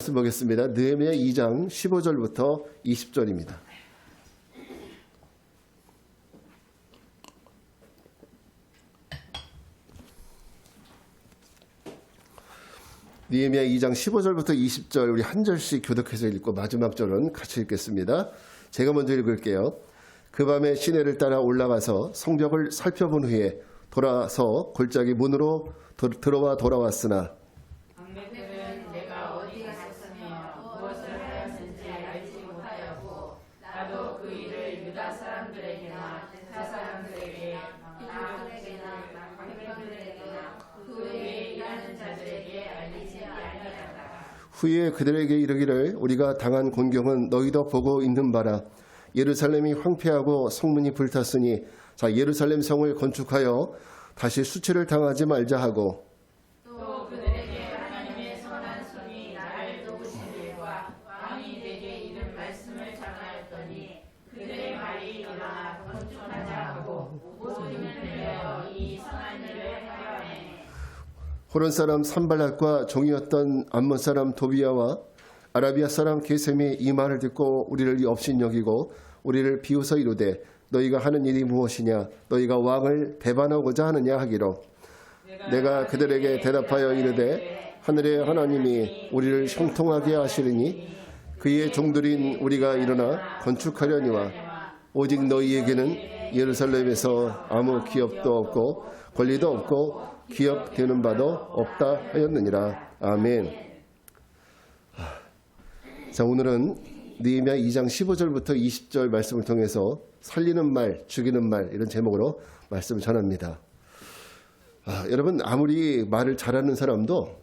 말씀 보겠습니다. 느헤미야 2장 15절부터 20절입니다. 느헤미야 2장 15절부터 20절 우리 한 절씩 교독해서 읽고 마지막 절은 같이 읽겠습니다. 제가 먼저 읽을게요. 그 밤에 시내를 따라 올라가서 성벽을 살펴본 후에 돌아서 골짜기 문으로 들어와 돌아왔으나 방백들은 내가 어디 갔으며 무엇을 하였는지 알지 못하였고 나도 그 일을 유다 사람들에게나 타 사람들에게 나에게나 방백들에게나 그 외에 일하는 자들에게 알리지 아니하였다. 후에 그들에게 이르기를 우리가 당한 곤경은 너희도 보고 있는 바라. 예루살렘이 황폐하고 성문이 불탔으니 자 예루살렘 성을 건축하여 다시 수치를 당하지 말자 하고 또 그들에게 하나님의 선한 손이 나를 도우신 일과 왕이 내게 이른 말씀을 전하였더니 그들의 말이 일어나 건축하자 하고 모든 힘을 내어 이 선한 일을 하려 하네. 호론 사람 산발락과 종이었던 암몬 사람 도비야와 아라비아 사람 게셈이 이 말을 듣고 우리를 업신여기고 우리를 비웃어 이르되 너희가 하는 일이 무엇이냐 너희가 왕을 배반하고자 하느냐 하기로 내가 그들에게 대답하여 이르되 하늘의 하나님이 우리를 형통하게 하시리니 그의 종들인 우리가 일어나 건축하려니와 오직 너희에게는 예루살렘에서 아무 기업도 없고 권리도 없고 기업되는 바도 없다 하였느니라. 아멘. 자, 오늘은 느헤미야 2장 15절부터 20절 말씀을 통해서 살리는 말, 죽이는 말 이런 제목으로 말씀을 전합니다. 여러분 아무리 말을 잘하는 사람도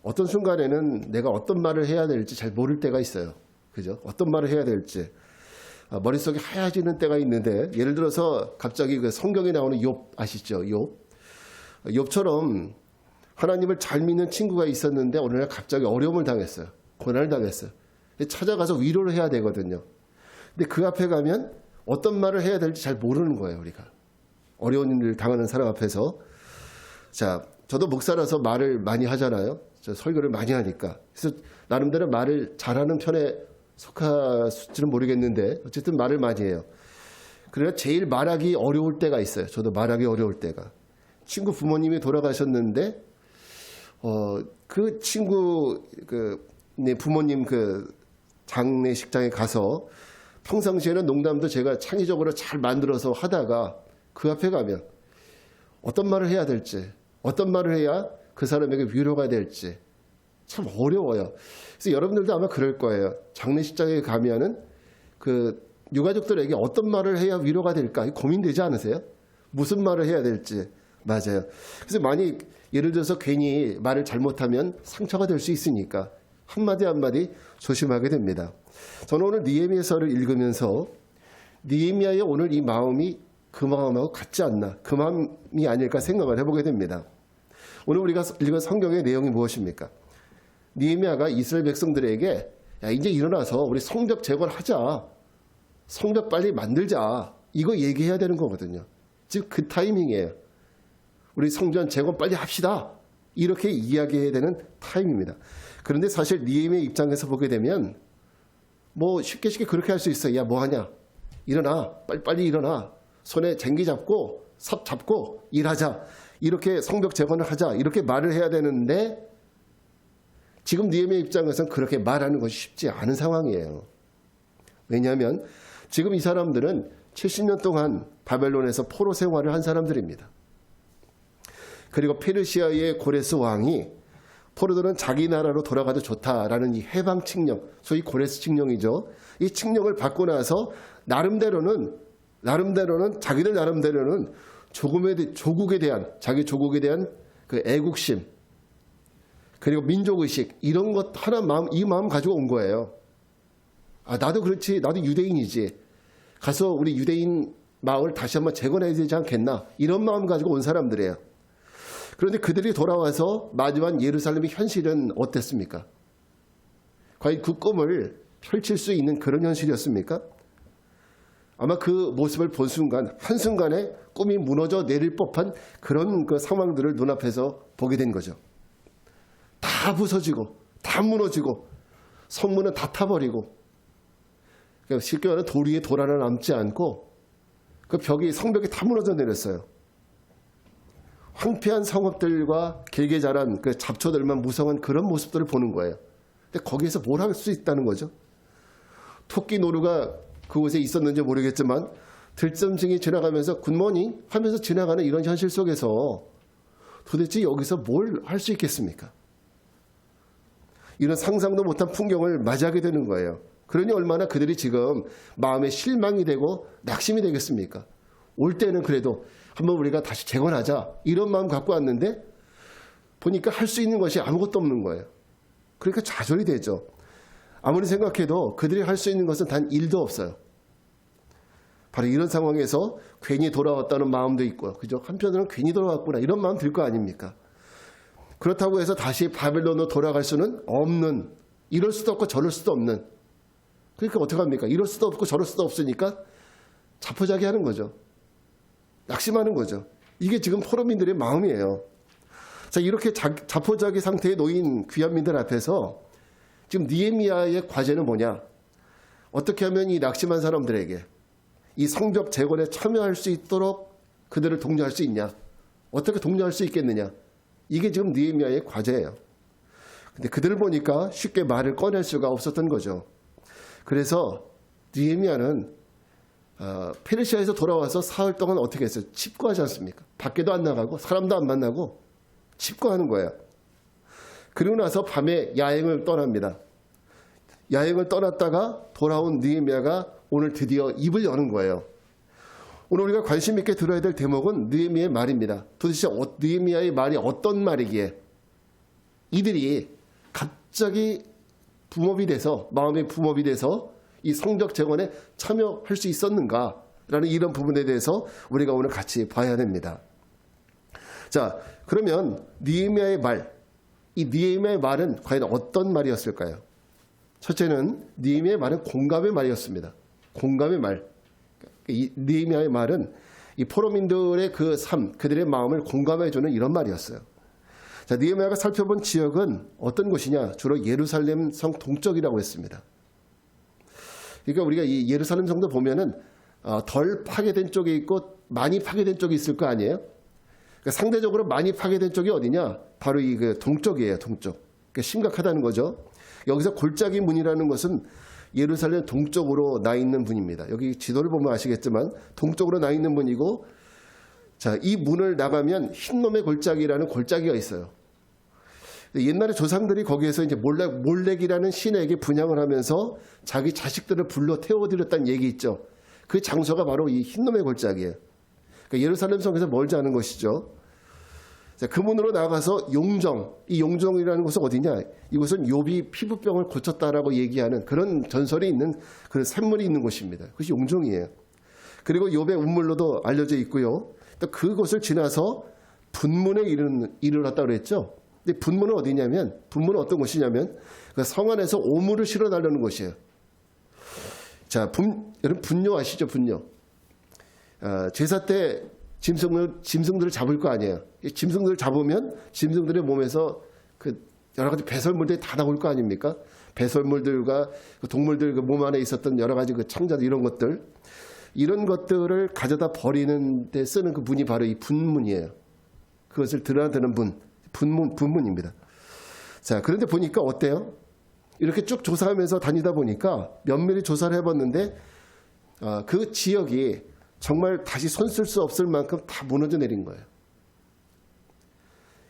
어떤 순간에는 내가 어떤 말을 해야 될지 잘 모를 때가 있어요. 그죠? 어떤 말을 해야 될지 머릿속이 하얘지는 때가 있는데 예를 들어서 갑자기 그 성경에 나오는 욥 아시죠? 욥처럼 하나님을 잘 믿는 친구가 있었는데 어느 날 갑자기 어려움을 당했어요. 고난을 당했어요. 찾아가서 위로를 해야 되거든요. 근데 그 앞에 가면 어떤 말을 해야 될지 잘 모르는 거예요, 우리가. 어려운 일을 당하는 사람 앞에서. 자, 저도 목사라서 말을 많이 하잖아요. 저 설교를 많이 하니까. 그래서 나름대로 말을 잘하는 편에 속할지는 모르겠는데 어쨌든 말을 많이 해요. 그러나 제일 말하기 어려울 때가 있어요. 저도 말하기 어려울 때가. 친구 부모님이 돌아가셨는데 그 친구 부모님 장례식장에 가서 평상시에는 농담도 제가 창의적으로 잘 만들어서 하다가 그 앞에 가면 어떤 말을 해야 될지 어떤 말을 해야 그 사람에게 위로가 될지 참 어려워요. 그래서 여러분들도 아마 그럴 거예요. 장례식장에 가면은 그 유가족들에게 어떤 말을 해야 위로가 될까 고민되지 않으세요? 무슨 말을 해야 될지. 맞아요. 그래서 많이 예를 들어서 괜히 말을 잘못하면 상처가 될 수 있으니까 한마디 한마디 조심하게 됩니다. 저는 오늘 느헤미야서를 읽으면서 느헤미야의 오늘 이 마음이 그 마음하고 같지 않나 그 마음이 아닐까 생각을 해보게 됩니다. 오늘 우리가 읽은 성경의 내용이 무엇입니까? 느헤미야가 이스라엘 백성들에게 야 이제 일어나서 우리 성벽 재건을 하자. 성벽 빨리 만들자. 이거 얘기해야 되는 거거든요. 지금 그 타이밍이에요. 우리 성전 재건 빨리 합시다. 이렇게 이야기해야 되는 타임입니다. 그런데 사실 느헤미야 입장에서 보게 되면 뭐 쉽게 그렇게 할 수 있어. 야 뭐하냐. 일어나. 빨리 일어나. 손에 쟁기 잡고 삽 잡고 일하자. 이렇게 성벽 재건을 하자. 이렇게 말을 해야 되는데 지금 느헤미야 입장에서는 그렇게 말하는 것이 쉽지 않은 상황이에요. 왜냐하면 지금 이 사람들은 70년 동안 바벨론에서 포로 생활을 한 사람들입니다. 그리고 페르시아의 고레스 왕이 포로들은 자기 나라로 돌아가도 좋다라는 이 해방 칙령, 소위 고레스 칙령이죠. 이 칙령을 받고 나서 나름대로는 자기들 나름대로는 조국에 대한 자기 조국에 대한 그 애국심 그리고 민족의식 이런 것 하나 이 마음 가지고 온 거예요. 나도 그렇지. 나도 유대인이지. 가서 우리 유대인 마을 다시 한번 재건해야 되지 않겠나. 이런 마음 가지고 온 사람들이에요. 그런데 그들이 돌아와서 마주한 예루살렘의 현실은 어땠습니까? 과연 그 꿈을 펼칠 수 있는 그런 현실이었습니까? 아마 그 모습을 본 순간 한순간에 꿈이 무너져 내릴 법한 그런 그 상황들을 눈앞에서 보게 된 거죠. 다 부서지고 다 무너지고 성문은 다 타버리고, 그러니까 쉽게 말하면 돌 위에 돌 하나 남지 않고 그 성벽이 다 무너져 내렸어요. 황폐한 성읍들과 길게 자란 그 잡초들만 무성한 그런 모습들을 보는 거예요. 근데 거기에서 뭘 할 수 있다는 거죠? 토끼 노루가 그곳에 있었는지 모르겠지만 들짐승이 지나가면서 굿모닝 하면서 지나가는 이런 현실 속에서 도대체 여기서 뭘 할 수 있겠습니까? 이런 상상도 못한 풍경을 맞이하게 되는 거예요. 그러니 얼마나 그들이 지금 마음에 실망이 되고 낙심이 되겠습니까? 올 때는 그래도 한번 우리가 다시 재건하자 이런 마음 갖고 왔는데 보니까 할 수 있는 것이 아무것도 없는 거예요. 그러니까 좌절이 되죠. 아무리 생각해도 그들이 할 수 있는 것은 단 1도 없어요. 바로 이런 상황에서 괜히 돌아왔다는 마음도 있고요. 그죠? 한편으로는 괜히 돌아왔구나 이런 마음 들 거 아닙니까? 그렇다고 해서 다시 바벨론으로 돌아갈 수는 없는, 이럴 수도 없고 저럴 수도 없는. 그러니까 어떡합니까? 이럴 수도 없고 저럴 수도 없으니까 자포자기 하는 거죠. 낙심하는 거죠. 이게 지금 포로민들의 마음이에요. 자, 이렇게 자포자기 상태에 놓인 귀한민들 앞에서 지금 느헤미야의 과제는 뭐냐? 어떻게 하면 이 낙심한 사람들에게 이 성벽 재건에 참여할 수 있도록 그들을 독려할 수 있냐? 어떻게 독려할 수 있겠느냐? 이게 지금 느헤미야의 과제예요. 근데 그들을 보니까 쉽게 말을 꺼낼 수가 없었던 거죠. 그래서 느헤미야는 페르시아에서 돌아와서 사흘 동안 어떻게 했어요? 칩거하지 않습니까? 밖에도 안 나가고 사람도 안 만나고 칩거하는 거예요. 그리고 나서 밤에 야행을 떠납니다. 야행을 떠났다가 돌아온 느헤미야가 오늘 드디어 입을 여는 거예요. 오늘 우리가 관심 있게 들어야 될 대목은 느헤미야의 말입니다. 도대체 느헤미야의 말이 어떤 말이기에 이들이 갑자기 붐업이 돼서, 마음의 붐업이 돼서 이 성벽 재건에 참여할 수 있었는가라는 이런 부분에 대해서 우리가 오늘 같이 봐야 됩니다. 자, 그러면 느헤미야의 말, 이 느헤미야의 말은 과연 어떤 말이었을까요? 첫째는 느헤미야의 말은 공감의 말이었습니다. 공감의 말. 이 느헤미야의 말은 이 포로민들의 그 삶, 그들의 마음을 공감해주는 이런 말이었어요. 자, 느헤미야가 살펴본 지역은 어떤 곳이냐? 주로 예루살렘 성 동쪽이라고 했습니다. 그러니까 우리가 이 예루살렘 성도 보면은 덜 파괴된 쪽이 있고 많이 파괴된 쪽이 있을 거 아니에요? 그러니까 상대적으로 많이 파괴된 쪽이 어디냐? 바로 이 그 동쪽이에요, 동쪽. 그러니까 심각하다는 거죠. 여기서 골짜기 문이라는 것은 예루살렘 동쪽으로 나 있는 문입니다. 여기 지도를 보면 아시겠지만 동쪽으로 나 있는 문이고, 자, 이 문을 나가면 흰놈의 골짜기라는 골짜기가 있어요. 옛날에 조상들이 거기에서 이제 몰렉이라는 신에게 분향을 하면서 자기 자식들을 불러 태워드렸다는 얘기 있죠. 그 장소가 바로 이 흰놈의 골짜기예요. 그러니까 예루살렘 성에서 멀지 않은 것이죠. 자, 그 문으로 나가서 용정, 이 용정이라는 곳은 어디냐? 이곳은 욥이 피부병을 고쳤다라고 얘기하는 그런 전설이 있는 그런 샘물이 있는 곳입니다. 그것이 용정이에요. 그리고 욥의 운물로도 알려져 있고요. 또 그곳을 지나서 분문에 이르렀다고 그랬죠. 근데 분문은 어디냐면, 분문은 어떤 곳이냐면 그 성 안에서 오물을 실어달라는 곳이에요. 자, 여러분 분뇨 아시죠? 분뇨. 제사 때 짐승들을 잡을 거 아니에요. 짐승들을 잡으면 짐승들의 몸에서 그 여러 가지 배설물들이 다 나올 거 아닙니까? 배설물들과 그 동물들 그 몸 안에 있었던 여러 가지 그 창자들 이런 것들을 가져다 버리는 데 쓰는 그 문이 바로 이 분문이에요. 그것을 드러나드는 분문입니다. 자, 그런데 보니까 어때요? 이렇게 쭉 조사하면서 다니다 보니까 면밀히 조사를 해봤는데 그 지역이 정말 다시 손 쓸 수 없을 만큼 다 무너져 내린 거예요.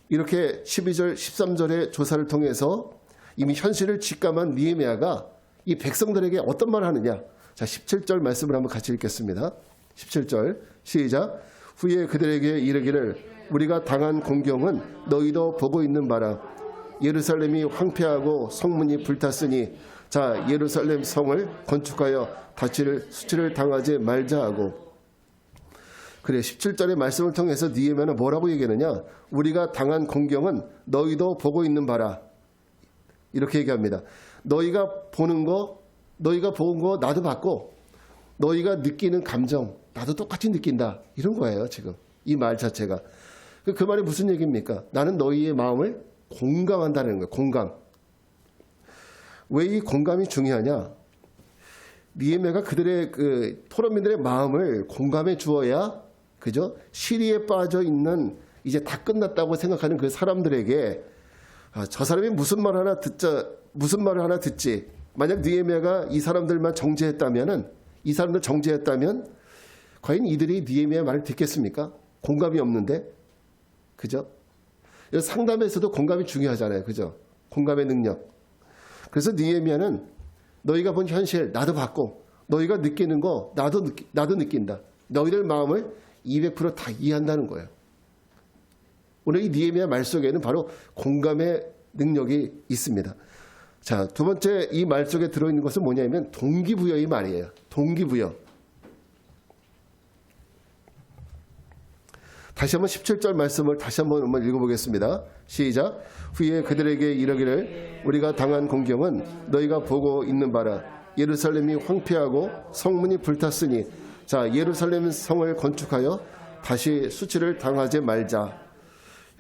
이렇게 12절, 13절의 조사를 통해서 이미 현실을 직감한 느헤미야가 이 백성들에게 어떤 말을 하느냐. 자, 17절 말씀을 한번 같이 읽겠습니다. 17절 시작. 후에 그들에게 이르기를 우리가 당한 공경은 너희도 보고 있는 바라. 예루살렘이 황폐하고 성문이 불탔으니 자, 예루살렘 성을 건축하여 수치를 당하지 말자 하고. 그래, 17절의 말씀을 통해서 느헤미야는 뭐라고 얘기하느냐? 우리가 당한 공경은 너희도 보고 있는 바라. 이렇게 얘기합니다. 너희가 본 거 나도 봤고, 너희가 느끼는 감정 나도 똑같이 느낀다. 이런 거예요, 지금. 이 말 자체가. 그 말이 무슨 얘기입니까? 나는 너희의 마음을 공감한다는 거예요. 공감. 왜 이 공감이 중요하냐? 느헤미야가 그들의 그 토론민들의 마음을 공감해 주어야, 그죠? 시리에 빠져 있는 이제 다 끝났다고 생각하는 그 사람들에게 저 사람이 무슨 말 하나 듣지. 만약 느헤미야가 이 사람들만 정죄했다면은, 이 사람들 정죄했다면 과연 이들이 느헤미야 말을 듣겠습니까? 공감이 없는데, 그죠? 상담에서도 공감이 중요하잖아요, 그죠? 공감의 능력. 그래서 느헤미야는 너희가 본 현실 나도 봤고, 너희가 느끼는 거 나도 느낀다. 너희들 마음을 200% 다 이해한다는 거예요. 오늘 이 느헤미야 말 속에는 바로 공감의 능력이 있습니다. 자, 두 번째 이 말 속에 들어있는 것은 뭐냐면 동기부여의 말이에요. 동기부여. 다시 한번 17절 말씀을 다시 한번 읽어보겠습니다. 시작. 후에 그들에게 이르기를 우리가 당한 공경은 너희가 보고 있는 바라. 예루살렘이 황폐하고 성문이 불탔으니 자, 예루살렘 성을 건축하여 다시 수치를 당하지 말자.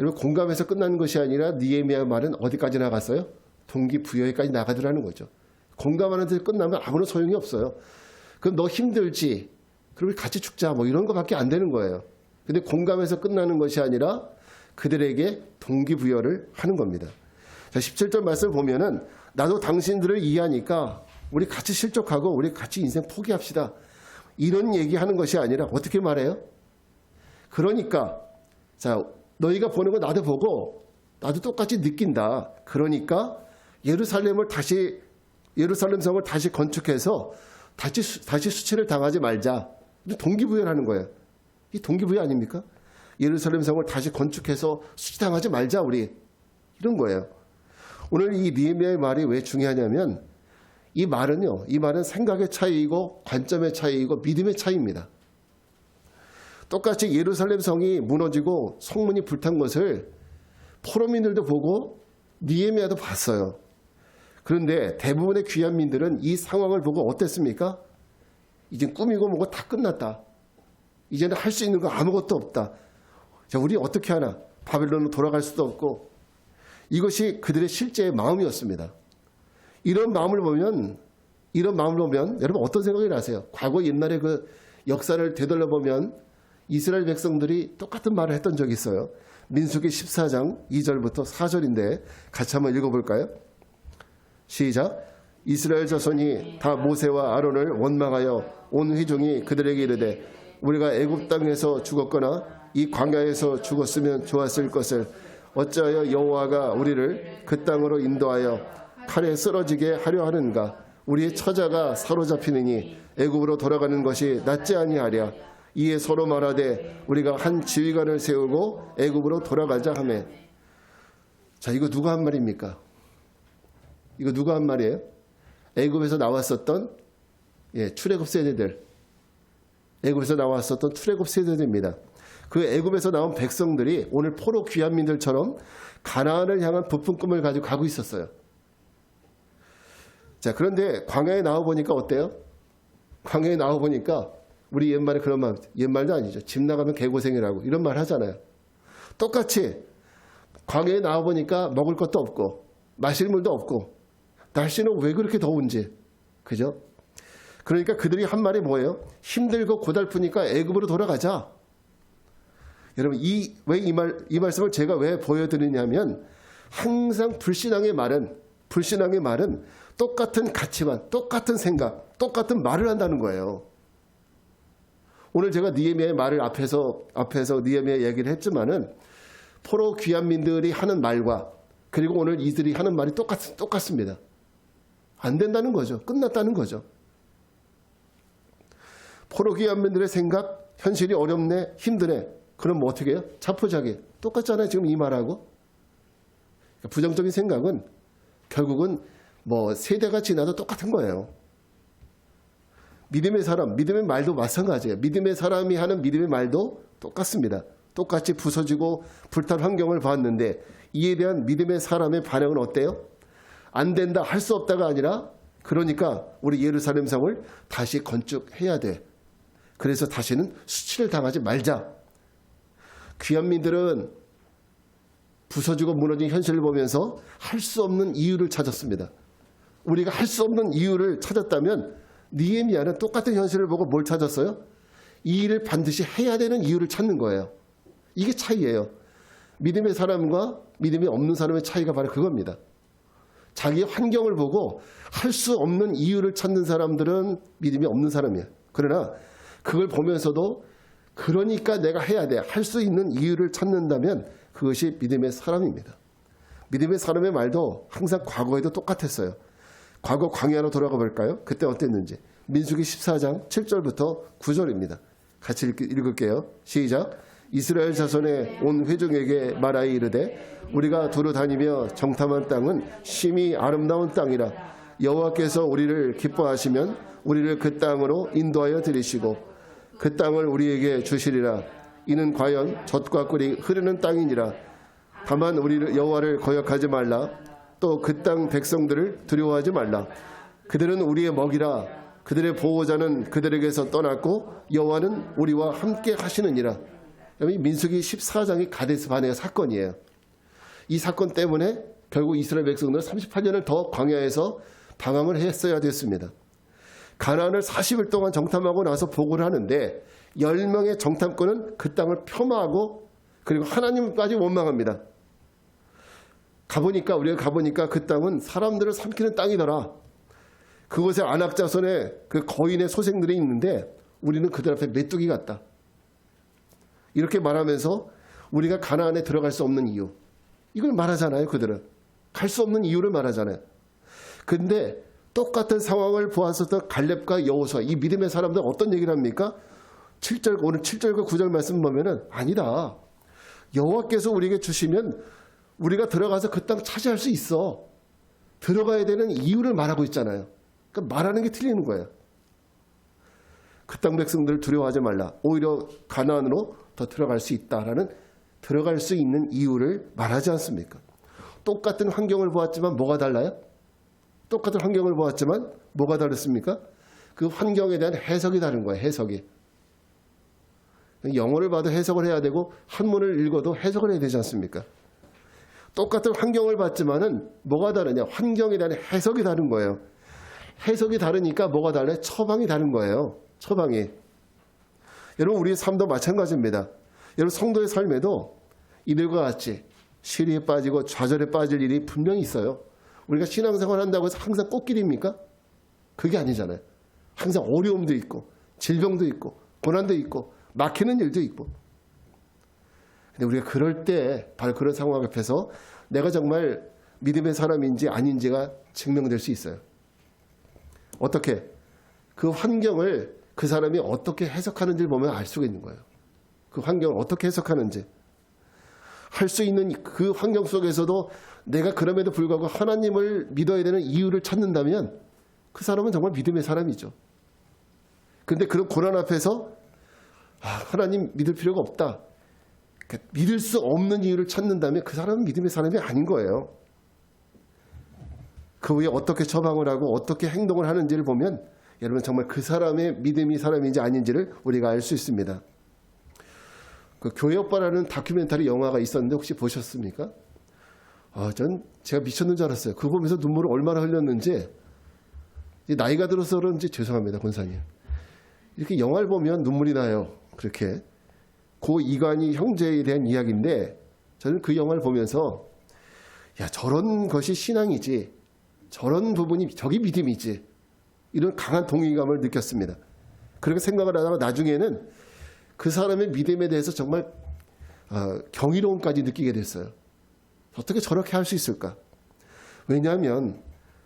여러분, 공감해서 끝나는 것이 아니라 느헤미야 말은 어디까지 나갔어요? 동기부여에까지 나가더라는 거죠. 공감하는 데 끝나면 아무런 소용이 없어요. 그럼 너 힘들지? 그럼 같이 죽자. 뭐 이런 거밖에 안 되는 거예요. 근데 공감해서 끝나는 것이 아니라 그들에게 동기부여를 하는 겁니다. 자, 17절 말씀을 보면은 나도 당신들을 이해하니까 우리 같이 실족하고 우리 같이 인생 포기합시다. 이런 얘기하는 것이 아니라 어떻게 말해요? 그러니까 자, 너희가 보는 거 나도 보고 나도 똑같이 느낀다. 그러니까 예루살렘 성을 다시 건축해서 다시 수치를 당하지 말자. 동기부여를 하는 거예요. 이 동기부여 아닙니까? 예루살렘 성을 다시 건축해서 수치당하지 말자 우리. 이런 거예요. 오늘 이 느헤미야의 말이 왜 중요하냐면 이 말은 생각의 차이이고 관점의 차이이고 믿음의 차이입니다. 똑같이 예루살렘 성이 무너지고 성문이 불탄 것을 포로민들도 보고 느헤미야도 봤어요. 그런데 대부분의 귀한 민들은 이 상황을 보고 어땠습니까? 이제 꿈이고 뭐고 다 끝났다. 이제는 할 수 있는 거 아무것도 없다. 자, 우리 어떻게 하나? 바벨론으로 돌아갈 수도 없고. 이것이 그들의 실제의 마음이었습니다. 이런 마음을 보면 여러분 어떤 생각이 나세요? 과거 옛날에 그 역사를 되돌려보면 이스라엘 백성들이 똑같은 말을 했던 적이 있어요. 민수기 14장 2절부터 4절인데 같이 한번 읽어볼까요? 시작. 이스라엘 자손이 다 모세와 아론을 원망하여 온 회중이 그들에게 이르되 우리가 애굽 땅에서 죽었거나 이 광야에서 죽었으면 좋았을 것을 어찌하여 여호와가 우리를 그 땅으로 인도하여 칼에 쓰러지게 하려 하는가? 우리의 처자가 사로잡히느니 애굽으로 돌아가는 것이 낫지 아니하랴. 이에 서로 말하되 우리가 한 지휘관을 세우고 애굽으로 돌아가자 하매. 자, 이거 누가 한 말입니까? 이거 누가 한 말이에요? 애굽에서 나왔었던 출애굽 세대들. 애굽에서 나왔었던 출애굽 세대들입니다. 그 애굽에서 나온 백성들이 오늘 포로 귀환민들처럼 가나안을 향한 부푼 꿈을 가지고 가고 있었어요. 자, 그런데 광야에 나와 보니까 어때요? 광야에 나와 보니까 우리 옛말에 그런 말, 옛말도 아니죠. 집 나가면 개고생이라고 이런 말 하잖아요. 똑같이 광야에 나와 보니까 먹을 것도 없고 마실 물도 없고 날씨는 왜 그렇게 더운지, 그죠? 그러니까 그들이 한 말이 뭐예요? 힘들고 고달프니까 애굽으로 돌아가자. 여러분, 이 말씀을 제가 왜 보여드리냐면 항상 불신앙의 말은 똑같은 가치관, 똑같은 생각, 똑같은 말을 한다는 거예요. 오늘 제가 느헤미야의 말을 앞에서 느헤미야 얘기를 했지만은 포로 귀환민들이 하는 말과 그리고 오늘 이들이 하는 말이 똑같습니다. 안 된다는 거죠. 끝났다는 거죠. 포로 귀환민들의 생각, 현실이 어렵네, 힘드네. 그럼 뭐 어떻게 해요? 자포자기. 똑같잖아요. 지금 이 말하고. 부정적인 생각은 결국은 뭐 세대가 지나도 똑같은 거예요. 믿음의 사람, 믿음의 말도 마찬가지예요. 믿음의 사람이 하는 믿음의 말도 똑같습니다. 똑같이 부서지고 불탄 환경을 봤는데 이에 대한 믿음의 사람의 반응은 어때요? 안 된다, 할 수 없다가 아니라 그러니까 우리 예루살렘 성을 다시 건축해야 돼. 그래서 다시는 수치를 당하지 말자. 귀환민들은 부서지고 무너진 현실을 보면서 할 수 없는 이유를 찾았습니다. 우리가 할 수 없는 이유를 찾았다면 느헤미야는 똑같은 현실을 보고 뭘 찾았어요? 이 일을 반드시 해야 되는 이유를 찾는 거예요. 이게 차이예요. 믿음의 사람과 믿음이 없는 사람의 차이가 바로 그겁니다. 자기 환경을 보고 할 수 없는 이유를 찾는 사람들은 믿음이 없는 사람이에요. 그러나 그걸 보면서도 그러니까 내가 해야 돼. 할 수 있는 이유를 찾는다면 그것이 믿음의 사람입니다. 믿음의 사람의 말도 항상 과거에도 똑같았어요. 과거 광야로 돌아가 볼까요? 그때 어땠는지. 민수기 14장 7절부터 9절입니다. 같이 읽을게요. 시작. 이스라엘 자손의 온 회중에게 말하여 이르되 우리가 두루 다니며 정탐한 땅은 심히 아름다운 땅이라 여호와께서 우리를 기뻐하시면 우리를 그 땅으로 인도하여 들이시고 그 땅을 우리에게 주시리라. 이는 과연 젖과 꿀이 흐르는 땅이니라. 다만 우리를 여호와를 거역하지 말라. 또 그 땅 백성들을 두려워하지 말라. 그들은 우리의 먹이라. 그들의 보호자는 그들에게서 떠났고 여호와는 우리와 함께 하시느니라. 민수기 14장이 가데스 바네아 사건이에요. 이 사건 때문에 결국 이스라엘 백성들은 38년을 더 광야에서 방황을 했어야 됐습니다. 가나안을 40일 동안 정탐하고 나서 보고를 하는데 10명의 정탐꾼은 그 땅을 폄하하고 그리고 하나님까지 원망합니다. 우리가 가보니까 그 땅은 사람들을 삼키는 땅이더라. 그곳에 안악자손의 그 거인의 소생들이 있는데 우리는 그들 앞에 메뚜기 같다. 이렇게 말하면서 우리가 가나안에 들어갈 수 없는 이유, 이걸 말하잖아요. 그들은 갈 수 없는 이유를 말하잖아요. 근데 똑같은 상황을 보았었던 갈렙과 여호수아, 이 믿음의 사람들 어떤 얘기를 합니까? 오늘 7절과 9절 말씀 보면은 아니다. 여호와께서 우리에게 주시면 우리가 들어가서 그 땅 차지할 수 있어. 들어가야 되는 이유를 말하고 있잖아요. 그러니까 말하는 게 틀리는 거예요. 그 땅 백성들을 두려워하지 말라. 오히려 가나안으로 더 들어갈 수 있다라는 들어갈 수 있는 이유를 말하지 않습니까? 똑같은 환경을 보았지만 뭐가 달라요? 똑같은 환경을 보았지만 뭐가 다르습니까? 그 환경에 대한 해석이 다른 거예요. 해석이. 영어를 봐도 해석을 해야 되고 한문을 읽어도 해석을 해야 되지 않습니까? 똑같은 환경을 봤지만은 뭐가 다르냐? 환경에 대한 해석이 다른 거예요. 해석이 다르니까 뭐가 달라요? 처방이 다른 거예요. 처방이. 여러분 우리의 삶도 마찬가지입니다. 여러분 성도의 삶에도 이들과 같이 시리에 빠지고 좌절에 빠질 일이 분명히 있어요. 우리가 신앙생활 한다고 해서 항상 꽃길입니까? 그게 아니잖아요. 항상 어려움도 있고 질병도 있고 고난도 있고 막히는 일도 있고. 근데 우리가 그럴 때 바로 그런 상황 앞에서 내가 정말 믿음의 사람인지 아닌지가 증명될 수 있어요. 어떻게? 그 환경을 그 사람이 어떻게 해석하는지를 보면 알 수가 있는 거예요. 그 환경을 어떻게 해석하는지. 할 수 있는 그 환경 속에서도 내가 그럼에도 불구하고 하나님을 믿어야 되는 이유를 찾는다면 그 사람은 정말 믿음의 사람이죠. 근데 그런 고난 앞에서 하나님 믿을 필요가 없다. 그러니까 믿을 수 없는 이유를 찾는다면 그 사람은 믿음의 사람이 아닌 거예요. 그 후에 어떻게 처방을 하고 어떻게 행동을 하는지를 보면 여러분 정말 그 사람의 믿음이 사람인지 아닌지를 우리가 알 수 있습니다. 그 교회 오빠라는 다큐멘터리 영화가 있었는데 혹시 보셨습니까? 제가 미쳤는 줄 알았어요. 그거 보면서 눈물을 얼마나 흘렸는지. 나이가 들어서 그런지 죄송합니다, 권사님. 이렇게 영화를 보면 눈물이 나요. 그렇게. 고 이관희 형제에 대한 이야기인데 저는 그 영화를 보면서 저런 것이 신앙이지. 저런 부분이 저기 믿음이지. 이런 강한 동의감을 느꼈습니다. 그렇게 생각을 하다가 나중에는 그 사람의 믿음에 대해서 정말 경이로움까지 느끼게 됐어요. 어떻게 저렇게 할 수 있을까? 왜냐하면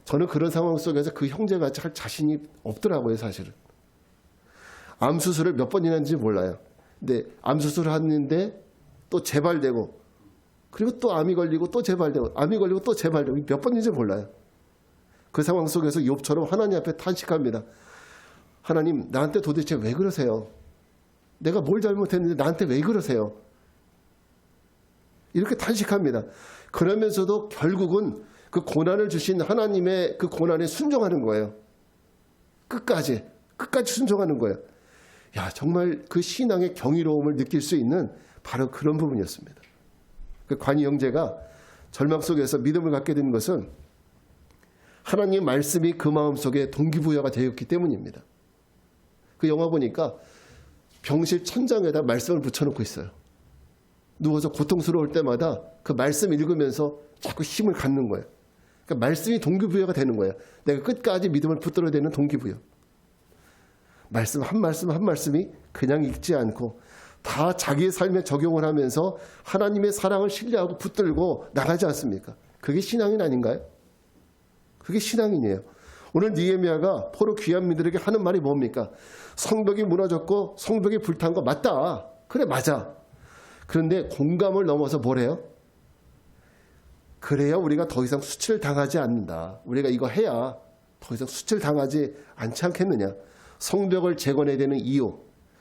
저는 그런 상황 속에서 그 형제같이 할 자신이 없더라고요. 사실은. 암 수술을 몇 번이나 했는지 몰라요. 근데 암 수술을 했는데 또 재발되고 그리고 또 암이 걸리고 또 재발되고 암이 걸리고 또 재발되고 몇 번인지 몰라요. 그 상황 속에서 욥처럼 하나님 앞에 탄식합니다. 하나님 나한테 도대체 왜 그러세요? 내가 뭘 잘못했는데 나한테 왜 그러세요? 이렇게 탄식합니다. 그러면서도 결국은 그 고난을 주신 하나님의 그 고난에 순종하는 거예요. 끝까지 순종하는 거예요. 정말 그 신앙의 경이로움을 느낄 수 있는 바로 그런 부분이었습니다. 그 관이 형제가 절망 속에서 믿음을 갖게 된 것은 하나님의 말씀이 그 마음속에 동기부여가 되었기 때문입니다. 그 영화 보니까 병실 천장에다 말씀을 붙여놓고 있어요. 누워서 고통스러울 때마다 그 말씀 읽으면서 자꾸 힘을 갖는 거예요. 그러니까 말씀이 동기부여가 되는 거예요. 내가 끝까지 믿음을 붙들어야 되는 동기부여. 말씀 한 말씀 한 말씀이 그냥 읽지 않고 다 자기의 삶에 적용을 하면서 하나님의 사랑을 신뢰하고 붙들고 나가지 않습니까? 그게 신앙인 아닌가요? 그게 신앙인이에요. 오늘 느헤미야가 포로 귀환민들에게 하는 말이 뭡니까? 성벽이 무너졌고 성벽이 불탄 거 맞다. 그래 맞아. 그런데 공감을 넘어서 뭐래요? 그래야 우리가 더 이상 수치를 당하지 않는다. 우리가 이거 해야 더 이상 수치를 당하지 않지 않겠느냐. 성벽을 재건해야 되는 이유,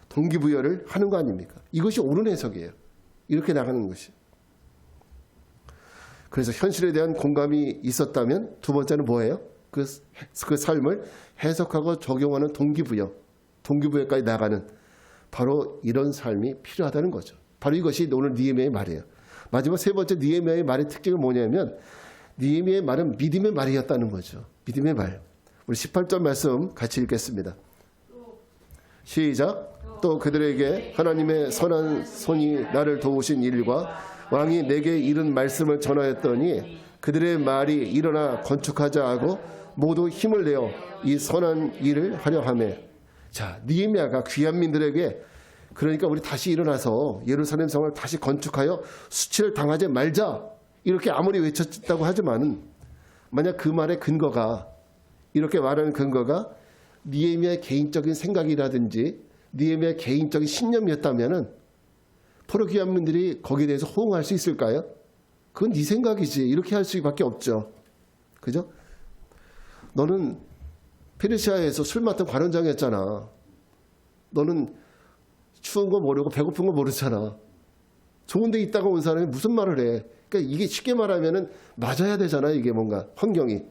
동기부여를 하는 거 아닙니까? 이것이 옳은 해석이에요. 이렇게 나가는 것이. 그래서 현실에 대한 공감이 있었다면 두 번째는 뭐예요? 그 삶을 해석하고 적용하는 동기부여까지 나가는 바로 이런 삶이 필요하다는 거죠. 바로 이것이 오늘 느헤미야의 말이에요. 마지막 세 번째 느헤미야의 말의 특징은 뭐냐면 느헤미야의 말은 믿음의 말이었다는 거죠. 믿음의 말. 우리 18절 말씀 같이 읽겠습니다. 시작. 또 그들에게 하나님의 선한 손이 나를 도우신 일과 왕이 내게 이른 말씀을 전하였더니 그들의 말이 일어나 건축하자 하고 모두 힘을 내어 이 선한 일을 하려 하며. 자, 느헤미야가 귀환민들에게 그러니까 우리 다시 일어나서 예루살렘 성을 다시 건축하여 수치를 당하지 말자 이렇게 아무리 외쳤다고 하지만 만약 그 말의 근거가 이렇게 말하는 근거가 느헤미야의 개인적인 생각이라든지 느헤미야의 개인적인 신념이었다면은 포로 귀환민들이 거기에 대해서 호응할 수 있을까요? 그건 네 생각이지 이렇게 할 수밖에 없죠. 그죠? 너는 페르시아에서 술 맡은 관원장이었잖아. 너는 추운 거 모르고 배고픈 거 모르잖아. 좋은 데 있다가 온 사람이 무슨 말을 해. 그러니까 이게 쉽게 말하면은 맞아야 되잖아. 이게 뭔가 환경이.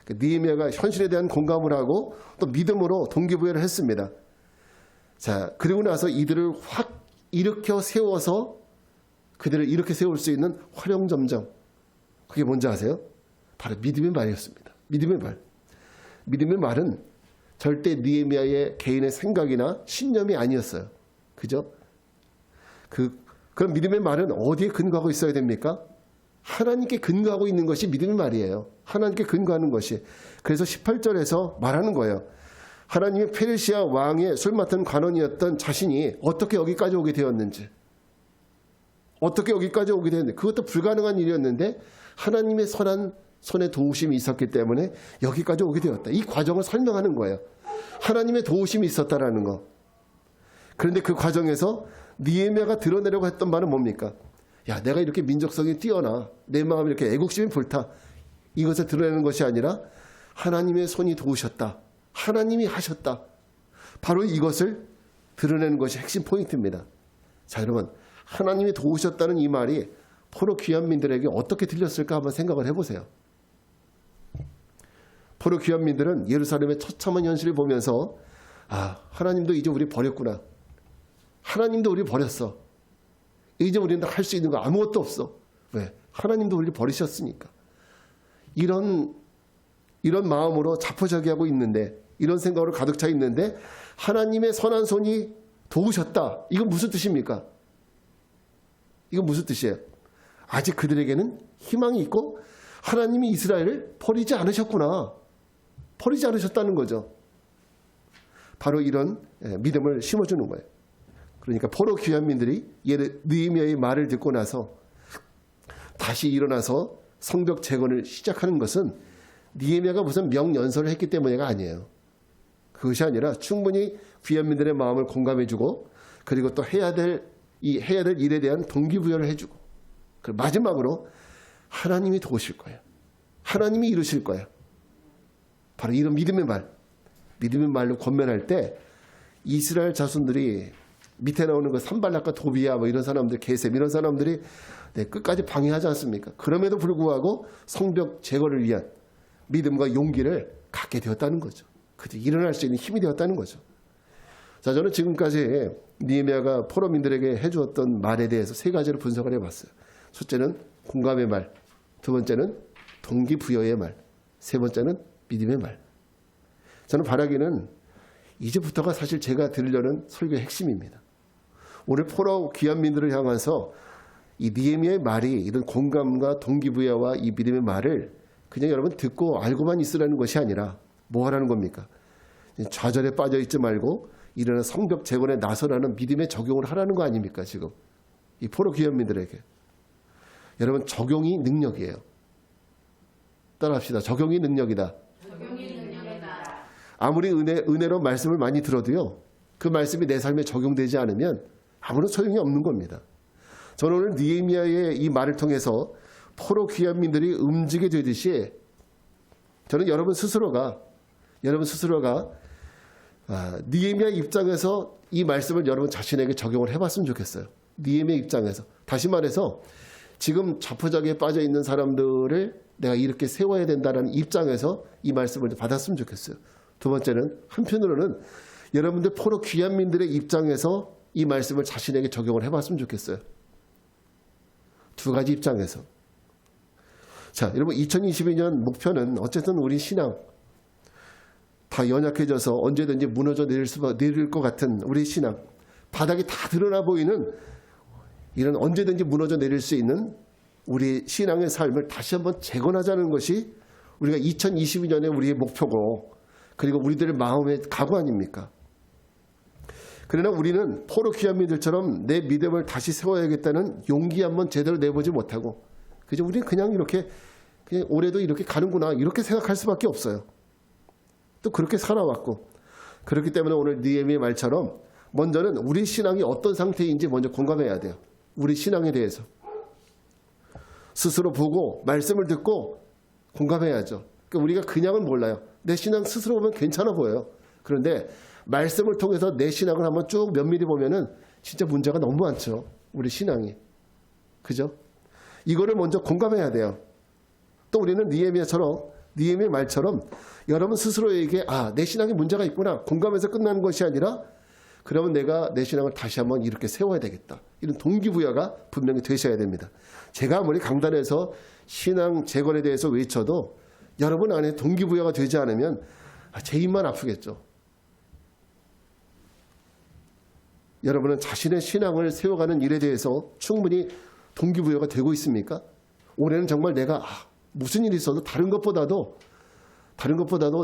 느헤미야가 현실에 대한 공감을 하고 또 믿음으로 동기부여를 했습니다. 자, 그리고 나서 이들을 확 일으켜 세워서 그들을 이렇게 세울 수 있는 활용점정. 그게 뭔지 아세요? 바로 믿음의 말이었습니다. 믿음의 말. 믿음의 말은 절대 느헤미야의 개인의 생각이나 신념이 아니었어요. 그죠? 그럼 믿음의 말은 어디에 근거하고 있어야 됩니까? 하나님께 근거하고 있는 것이 믿음의 말이에요. 하나님께 근거하는 것이. 그래서 18절에서 말하는 거예요. 하나님의 페르시아 왕의 술 맡은 관원이었던 자신이 어떻게 여기까지 오게 되었는지. 어떻게 여기까지 오게 되었는지. 그것도 불가능한 일이었는데 하나님의 선한 손에 도우심이 있었기 때문에 여기까지 오게 되었다. 이 과정을 설명하는 거예요. 하나님의 도우심이 있었다라는 거. 그런데 그 과정에서 느헤미야가 드러내려고 했던 바는 뭡니까? 야, 내가 이렇게 민족성이 뛰어나. 내 마음에 이렇게 애국심이 불타. 이것을 드러내는 것이 아니라 하나님의 손이 도우셨다. 하나님이 하셨다. 바로 이것을 드러내는 것이 핵심 포인트입니다. 자, 여러분. 하나님이 도우셨다는 이 말이 포로 귀환민들에게 어떻게 들렸을까 한번 생각을 해보세요. 포로 귀환민들은 예루살렘의 처참한 현실을 보면서 아, 하나님도 이제 우리 버렸구나. 하나님도 우리 버렸어. 이제 우리는 할 수 있는 거 아무것도 없어. 왜? 하나님도 우리 버리셨으니까. 이런 마음으로 자포자기하고 있는데 이런 생각으로 가득 차 있는데 하나님의 선한 손이 도우셨다. 이건 무슨 뜻입니까? 이건 무슨 뜻이에요? 아직 그들에게는 희망이 있고 하나님이 이스라엘을 버리지 않으셨구나. 버리지 않으셨다는 거죠. 바로 이런 믿음을 심어주는 거예요. 그러니까 포로 귀환민들이 느헤미야의 말을 듣고 나서 다시 일어나서 성벽 재건을 시작하는 것은 느헤미야가 무슨 명연설을 했기 때문이가 아니에요. 그것이 아니라 충분히 귀환민들의 마음을 공감해주고 그리고 또 해야 될 일에 대한 동기부여를 해주고 그리고 마지막으로 하나님이 도우실 거예요. 하나님이 이루실 거예요. 바로 이런 믿음의 말로 권면할 때 이스라엘 자손들이 밑에 나오는 그 산발락과 도비야 뭐 이런 사람들 게셈 이런 사람들이 끝까지 방해하지 않습니까? 그럼에도 불구하고 성벽 제거를 위한 믿음과 용기를 갖게 되었다는 거죠. 그들이 일어날 수 있는 힘이 되었다는 거죠. 자, 저는 지금까지 느헤미야가 포로민들에게 해주었던 말에 대해서 세 가지로 분석을 해봤어요. 첫째는 공감의 말, 두 번째는 동기부여의 말, 세 번째는 믿음의 말. 저는 바라기는 이제부터가 사실 제가 드리려는 설교의 핵심입니다. 오늘 포로 귀환민들을 향해서 이 느헤미야의 말이 이런 공감과 동기부여와 이 믿음의 말을 그냥 여러분 듣고 알고만 있으라는 것이 아니라 뭐 하라는 겁니까? 좌절에 빠져 있지 말고 이런 성벽 재건에 나서라는 믿음의 적용을 하라는 거 아닙니까? 지금 이 포로 귀환민들에게. 여러분 적용이 능력이에요. 따라합시다. 적용이 능력이다. 적용이 능력이다. 아무리 은혜로 말씀을 많이 들어도요. 그 말씀이 내 삶에 적용되지 않으면 아무런 소용이 없는 겁니다. 저는 오늘 느헤미야의 이 말을 통해서 포로 귀환민들이 움직이게 되듯이 저는 여러분 스스로가 느헤미야 입장에서 이 말씀을 여러분 자신에게 적용을 해봤으면 좋겠어요. 느헤미야 입장에서. 다시 말해서 지금 자포자기에 빠져 있는 사람들을 내가 이렇게 세워야 된다는 입장에서 이 말씀을 받았으면 좋겠어요. 두 번째는 한편으로는 여러분들 포로 귀환민들의 입장에서 이 말씀을 자신에게 적용을 해봤으면 좋겠어요. 두 가지 입장에서. 자, 여러분 2022년 목표는 어쨌든 우리 신앙 다 연약해져서 언제든지 무너져 내릴 것 같은 우리 신앙, 바닥이 다 드러나 보이는 이런 언제든지 무너져 내릴 수 있는 우리 신앙의 삶을 다시 한번 재건하자는 것이 우리가 2022년에 우리의 목표고 그리고 우리들의 마음의 각오 아닙니까? 그러나 우리는 포로 귀환민들처럼 내 믿음을 다시 세워야겠다는 용기 한번 제대로 내보지 못하고 그죠? 우리는 그냥 이렇게 그냥 올해도 이렇게 가는구나 이렇게 생각할 수밖에 없어요. 또 그렇게 살아왔고 그렇기 때문에 오늘 느헤미야의 말처럼 먼저는 우리 신앙이 어떤 상태인지 먼저 공감해야 돼요. 우리 신앙에 대해서 스스로 보고 말씀을 듣고 공감해야죠. 그러니까 우리가 그냥은 몰라요. 내 신앙 스스로 보면 괜찮아 보여요. 그런데 말씀을 통해서 내 신앙을 한번 쭉 면밀히 보면은 진짜 문제가 너무 많죠. 우리 신앙이. 그죠? 이거를 먼저 공감해야 돼요. 또 우리는 느헤미야의 말처럼 여러분 스스로에게 내 신앙에 문제가 있구나. 공감해서 끝나는 것이 아니라 그러면 내가 내 신앙을 다시 한번 이렇게 세워야 되겠다. 이런 동기부여가 분명히 되셔야 됩니다. 제가 아무리 강단에서 신앙 재건에 대해서 외쳐도 여러분 안에 동기부여가 되지 않으면 제 입만 아프겠죠. 여러분은 자신의 신앙을 세워가는 일에 대해서 충분히 동기부여가 되고 있습니까? 올해는 정말 내가 무슨 일이 있어도 다른 것보다도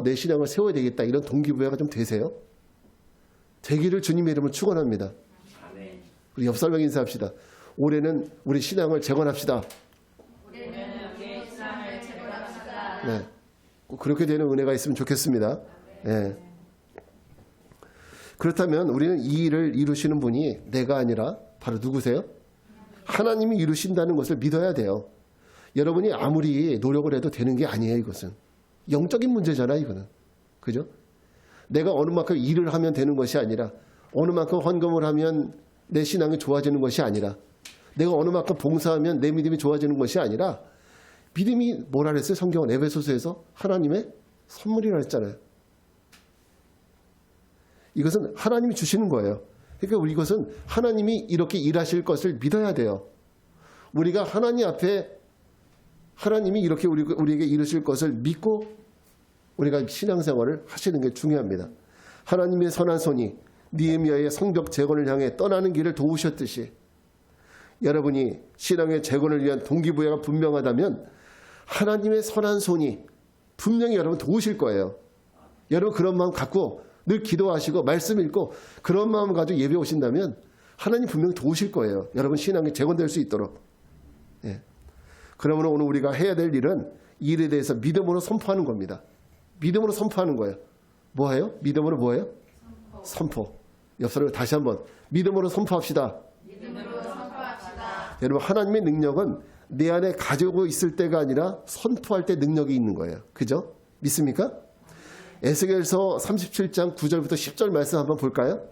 내 신앙을 세워야 되겠다. 이런 동기부여가 좀 되세요? 되기를 주님의 이름으로 축원합니다. 우리 옆 사람 인사합시다. 올해는 우리 신앙을 재건합시다. 네, 꼭 그렇게 되는 은혜가 있으면 좋겠습니다. 네. 그렇다면 우리는 이 일을 이루시는 분이 내가 아니라 바로 누구세요? 하나님이 이루신다는 것을 믿어야 돼요. 여러분이 아무리 노력을 해도 되는 게 아니에요. 이것은 영적인 문제잖아. 이거는. 그죠? 내가 어느 만큼 일을 하면 되는 것이 아니라 어느 만큼 헌금을 하면 내 신앙이 좋아지는 것이 아니라 내가 어느 만큼 봉사하면 내 믿음이 좋아지는 것이 아니라 믿음이 뭐라 그랬어요? 성경은 에베소서에서 하나님의 선물이라 했잖아요. 이것은 하나님이 주시는 거예요. 그러니까 이것은 하나님이 이렇게 일하실 것을 믿어야 돼요. 우리가 하나님 앞에 하나님이 이렇게 우리에게 이루실 것을 믿고 우리가 신앙생활을 하시는 게 중요합니다. 하나님의 선한 손이 느헤미야의 성벽 재건을 향해 떠나는 길을 도우셨듯이 여러분이 신앙의 재건을 위한 동기부여가 분명하다면 하나님의 선한 손이 분명히 여러분 도우실 거예요. 여러분 그런 마음 갖고 늘 기도하시고 말씀 읽고 그런 마음을 가지고 예배 오신다면 하나님 분명히 도우실 거예요. 여러분 신앙이 재건될 수 있도록. 예. 그러므로 오늘 우리가 해야 될 일은 이 일에 대해서 믿음으로 선포하는 겁니다. 믿음으로 선포하는 거예요. 뭐예요? 믿음으로 뭐예요? 선포. 옆 사람을 다시 한번 믿음으로 선포합시다. 믿음으로 선포합시다. 여러분 하나님의 능력은 내 안에 가지고 있을 때가 아니라 선포할 때 능력이 있는 거예요. 그죠? 믿습니까? 에스겔서 37장 9절부터 10절 말씀 한번 볼까요?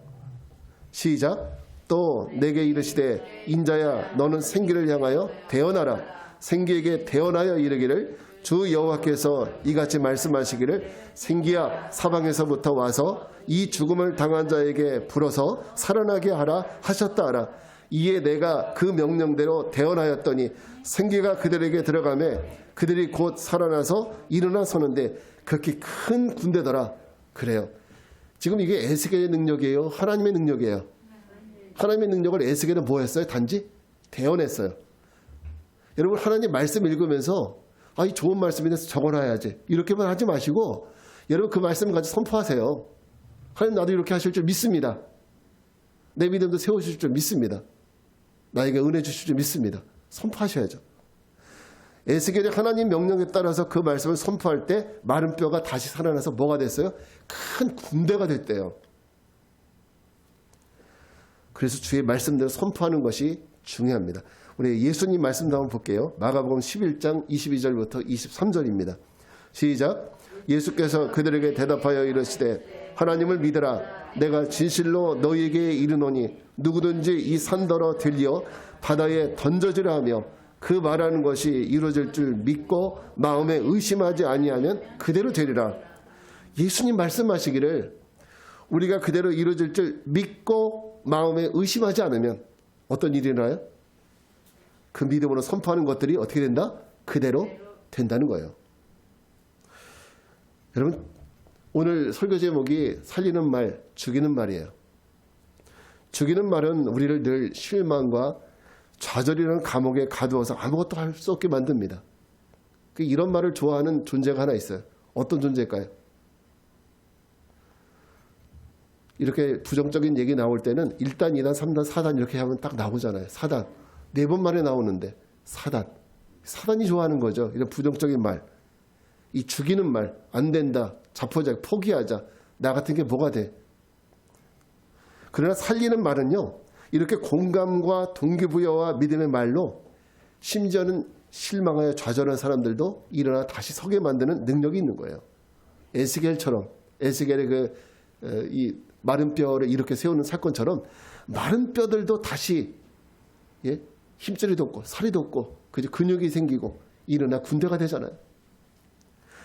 시작. 또 내게 이르시되 인자야 너는 생기를 향하여 대언하라. 생기에게 대언하여 이르기를 주 여호와께서 이같이 말씀하시기를 생기야 사방에서부터 와서 이 죽음을 당한 자에게 불어서 살아나게 하라 하셨다 하라. 이에 내가 그 명령대로 대언하였더니 생기가 그들에게 들어가매 그들이 곧 살아나서 일어나 서는데 그렇게 큰 군대더라. 그래요. 지금 이게 에스겔의 능력이에요? 하나님의 능력이에요? 하나님의 능력을 에스겔은 뭐 했어요? 단지 대언했어요. 여러분, 하나님 말씀 읽으면서 이 좋은 말씀인데 적어놔야지, 이렇게만 하지 마시고 여러분 그 말씀을 가지고 선포하세요. 하나님, 나도 이렇게 하실 줄 믿습니다. 내 믿음도 세우실 줄 믿습니다. 나에게 은혜 주실 줄 믿습니다. 선포하셔야죠. 에스겔이 하나님 명령에 따라서 그 말씀을 선포할 때 마른 뼈가 다시 살아나서 뭐가 됐어요? 큰 군대가 됐대요. 그래서 주의 말씀대로 선포하는 것이 중요합니다. 우리 예수님 말씀도 한번 볼게요. 마가복음 11장 22절부터 23절입니다. 시작. 예수께서 그들에게 대답하여 이르시되 하나님을 믿으라. 내가 진실로 너희에게 이르노니 누구든지 이 산더러 들려 바다에 던져지라 하며 그 말하는 것이 이루어질 줄 믿고 마음에 의심하지 아니하면 그대로 되리라. 예수님 말씀하시기를 우리가 그대로 이루어질 줄 믿고 마음에 의심하지 않으면 어떤 일이 일어나요? 그 믿음으로 선포하는 것들이 어떻게 된다? 그대로 된다는 거예요. 여러분, 오늘 설교 제목이 살리는 말, 죽이는 말이에요. 죽이는 말은 우리를 늘 실망과 좌절이라는 감옥에 가두어서 아무것도 할 수 없게 만듭니다. 이런 말을 좋아하는 존재가 하나 있어요. 어떤 존재일까요? 이렇게 부정적인 얘기 나올 때는 1단, 2단, 3단, 4단 이렇게 하면 딱 나오잖아요. 4단. 4번 만에 나오는데 4단. 사단이 좋아하는 거죠. 이런 부정적인 말. 이 죽이는 말, 안 된다, 자포자, 포기하자, 나 같은 게 뭐가 돼. 그러나 살리는 말은요, 이렇게 공감과 동기부여와 믿음의 말로 심지어는 실망하여 좌절한 사람들도 일어나 다시 서게 만드는 능력이 있는 거예요. 에스겔처럼, 에스겔의 이 마른 뼈를 이렇게 세우는 사건처럼 마른 뼈들도 다시 힘줄이 돋고 살이 돋고 근육이 생기고 일어나 군대가 되잖아요.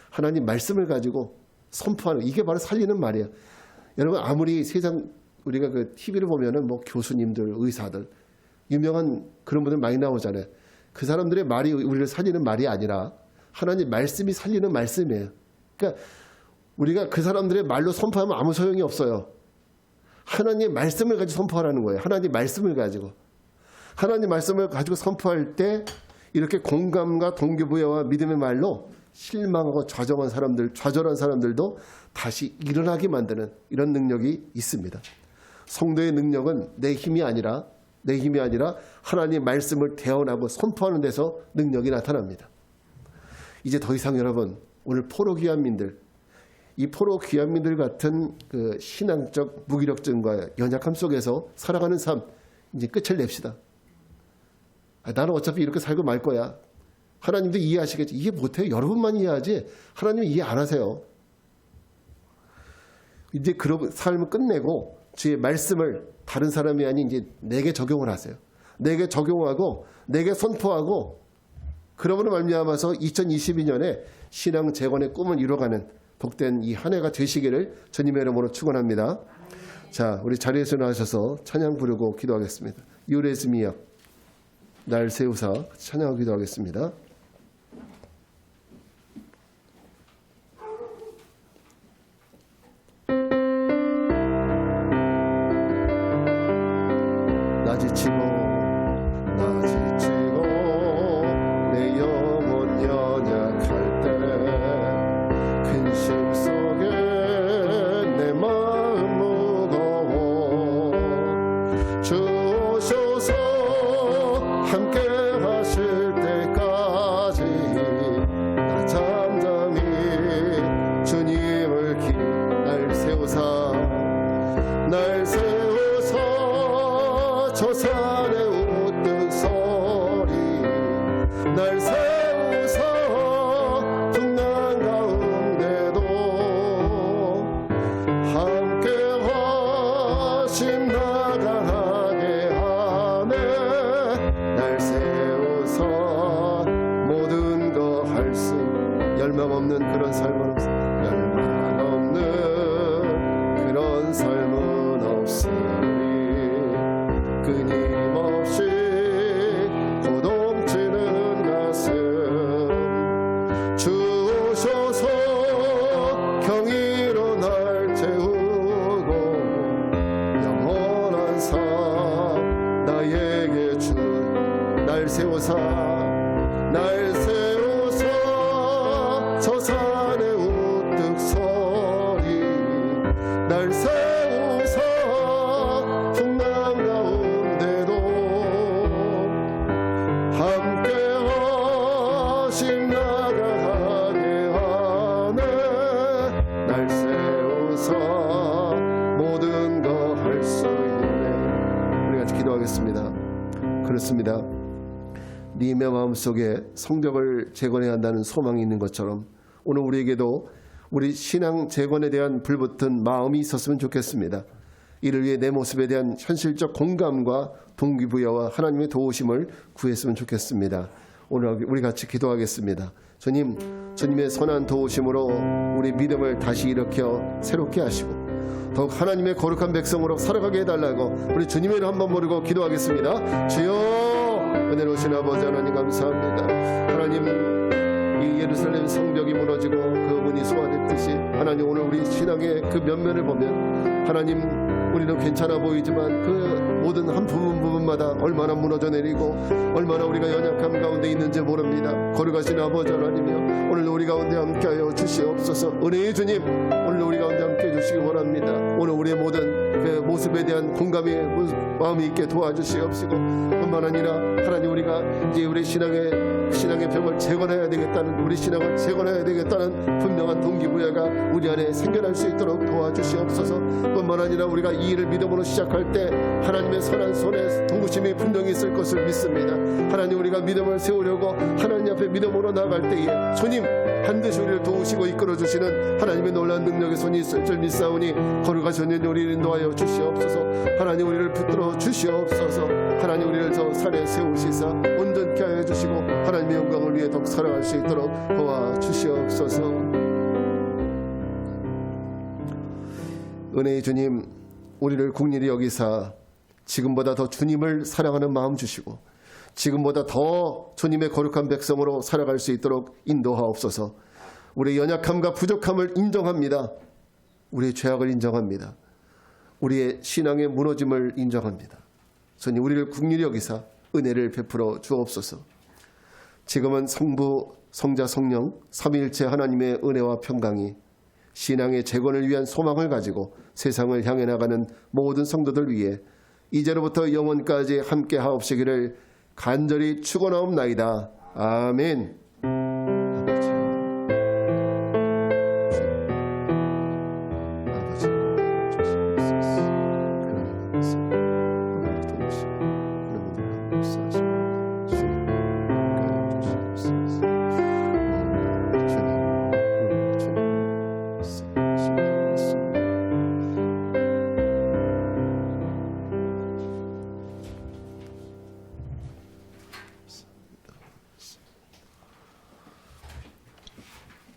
하나님 말씀을 가지고 선포하는, 이게 바로 살리는 말이에요. 여러분, 아무리 세상 우리가 그 TV를 보면은 뭐 교수님들, 의사들, 유명한 그런 분들 많이 나오잖아요. 그 사람들의 말이 우리를 살리는 말이 아니라 하나님 말씀이 살리는 말씀이에요. 그러니까 우리가 그 사람들의 말로 선포하면 아무 소용이 없어요. 하나님의 말씀을 가지고 선포하라는 거예요. 하나님 말씀을 가지고. 하나님 말씀을 가지고 선포할 때 이렇게 공감과 동기부여와 믿음의 말로 실망하고 좌절한 사람들도 다시 일어나게 만드는 이런 능력이 있습니다. 성도의 능력은 내 힘이 아니라 하나님의 말씀을 대언하고 선포하는 데서 능력이 나타납니다. 이제 더 이상 여러분, 오늘 포로 귀환민들, 이 포로 귀환민들 같은 그 신앙적 무기력증과 연약함 속에서 살아가는 삶, 이제 끝을 냅시다. 나는 어차피 이렇게 살고 말 거야. 하나님도 이해하시겠지. 이해 못해요. 여러분만 이해하지 하나님은 이해 안 하세요. 이제 그런 삶을 끝내고 주의 말씀을 다른 사람이 아닌 이제 내게 적용을 하세요. 내게 적용하고 내게 선포하고, 그러므로 말미암아서 2022년에 신앙 재건의 꿈을 이뤄가는 복된 이 한 해가 되시기를 주님의 이름으로 축원합니다. 자, 우리 자리에서 나와셔서 찬양 부르고 기도하겠습니다. 유레즈미야 날 세우사 찬양하고 기도하겠습니다. 나 지치고 내 영혼 연약할 때 근심 속에 내 마음 무거워 주옵소서. 함께 하실 때까지 세우사 날 세우사 저 산에 우뚝 서리 날 세우사 풍랑 가운데도 함께 하심 나가게 하네 날 세우사 모든 거 할 수 있네. 우리 같이 기도하겠습니다. 그렇습니다. 님의 마음속에 성벽을 재건해야 한다는 소망이 있는 것처럼 오늘 우리에게도 우리 신앙 재건에 대한 불붙은 마음이 있었으면 좋겠습니다. 이를 위해 내 모습에 대한 현실적 공감과 동기부여와 하나님의 도우심을 구했으면 좋겠습니다. 오늘 우리 같이 기도하겠습니다. 주님, 주님의 선한 도우심으로 우리 믿음을 다시 일으켜 새롭게 하시고 더욱 하나님의 거룩한 백성으로 살아가게 해달라고 우리 주님의 이름 한번 모르고 기도하겠습니다. 주여, 은혜로우신 아버지 하나님 감사합니다. 하나님, 이 예루살렘 성벽이 무너지고 그 문이 소화됐듯이 하나님 오늘 우리 신앙의 그 면면을 보면 하나님 우리는 괜찮아 보이지만 그 모든 한 부분마다 얼마나 무너져 내리고 얼마나 우리가 연약함 가운데 있는지 모릅니다. 거룩하신 아버지 하나님이여, 오늘 우리 가운데 함께하여 주시옵소서. 은혜의 주님, 오늘 우리 가운데 함께해 주시기 원합니다. 오늘 우리의 모든 그 모습에 대한 공감의 마음이 있게 도와주시옵시고 뿐만 아니라 하나님 우리가 이제 우리 신앙의 병을 재건해야 되겠다는, 우리 신앙을 재건해야 되겠다는 분명한 동기부여가 우리 안에 생겨날 수 있도록 도와주시옵소서. 뿐만 아니라 우리가 이 일을 믿음으로 시작할 때 하나님의 선한 손에 도우심이 분명히 있을 것을 믿습니다. 하나님, 우리가 믿음을 세우려고 하나님 앞에 믿음으로 나아갈 때에 주님 반드시 우리를 도우시고 이끌어주시는 하나님의 놀라운 능력의 손이 있을 줄 믿사오니 거룩하신 우리를 인도하여 주시옵소서. 하나님, 우리를 붙들어 주시옵소서. 하나님, 우리를 저 산에 세우시사 온전케 하여 주시고 하나님의 영광을 위해 더욱 살아갈 수 있도록 도와주시옵소서. 은혜의 주님, 우리를 국리히 여기사 지금보다 더 주님을 사랑하는 마음 주시고 지금보다 더 주님의 거룩한 백성으로 살아갈 수 있도록 인도하옵소서. 우리의 연약함과 부족함을 인정합니다. 우리의 죄악을 인정합니다. 우리의 신앙의 무너짐을 인정합니다. 주님, 우리를 긍휼히 여기사 은혜를 베풀어 주옵소서. 지금은 성부, 성자, 성령 삼위일체 하나님의 은혜와 평강이 신앙의 재건을 위한 소망을 가지고 세상을 향해 나가는 모든 성도들 위해 이제로부터 영원까지 함께 하옵시기를 간절히 축원하옵나이다. 아멘.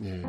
예.